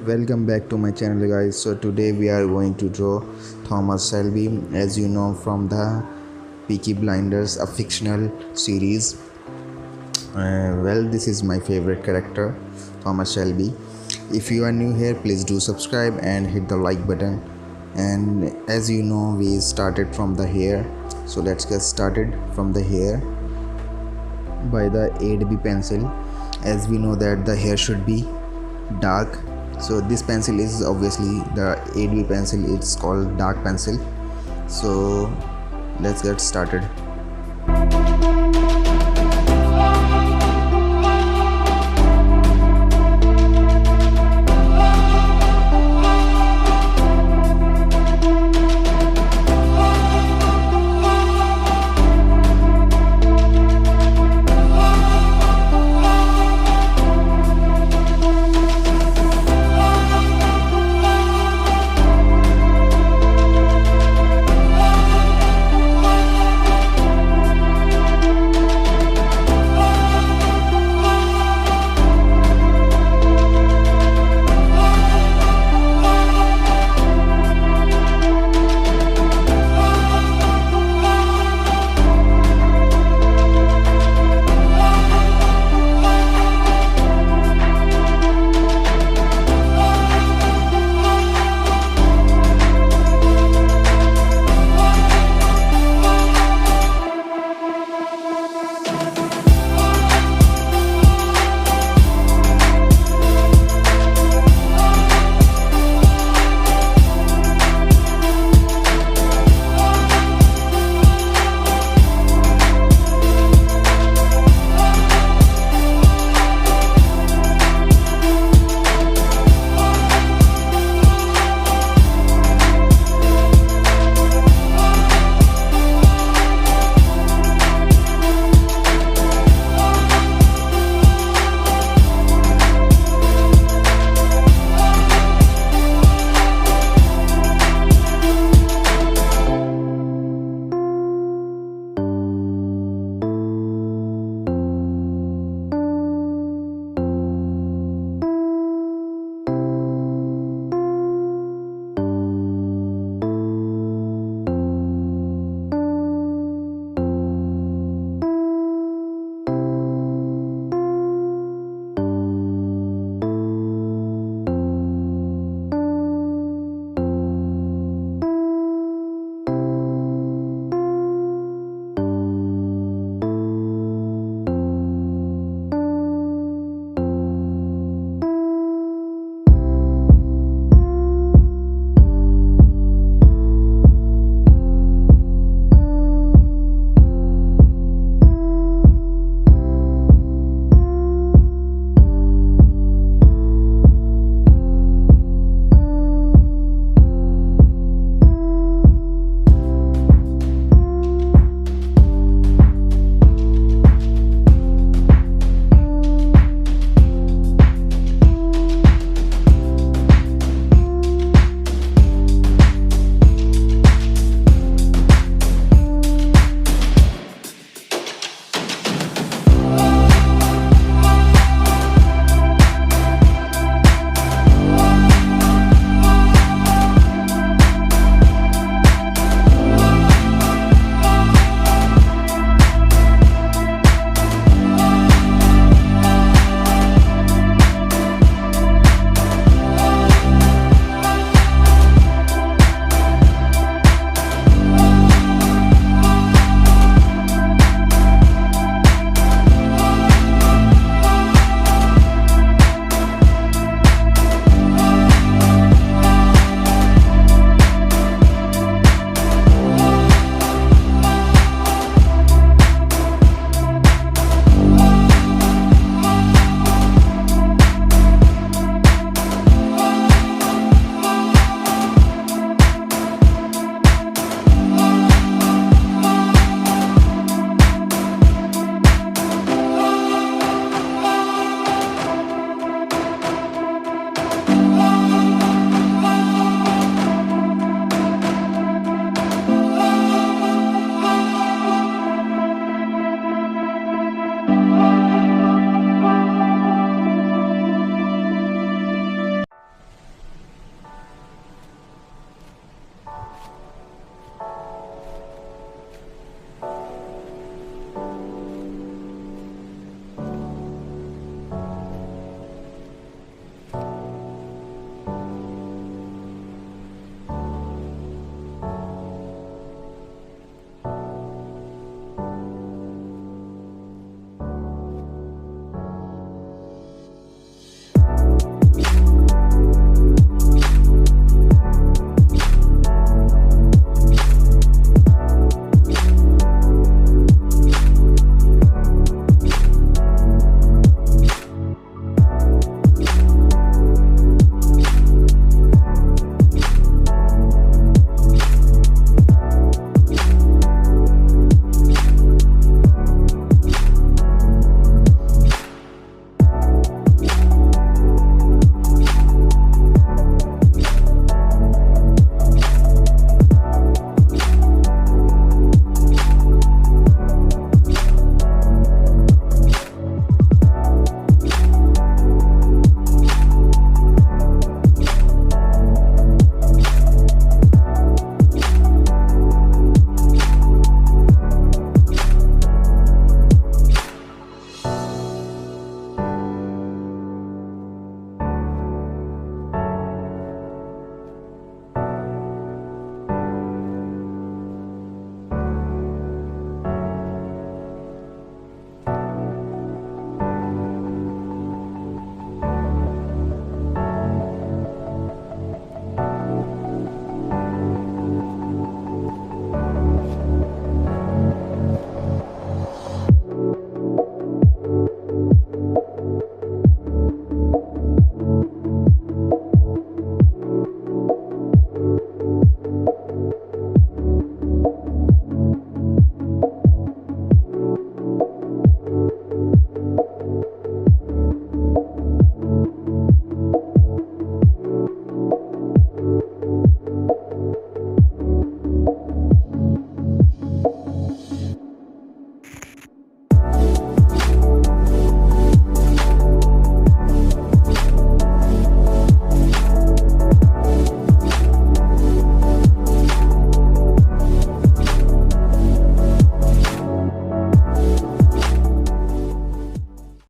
Welcome back to my channel, guys. So today we are going to draw Thomas Shelby, as you know, from the Peaky Blinders, a fictional series. Well, this is my favorite character, Thomas Shelby. If you are new here, please do subscribe and hit the like button. And as you know, we started from the hair, so let's get started from the hair by the 8B pencil. As we know that the hair should be dark, so this pencil is obviously the 8B pencil. It's called dark pencil. So let's get started.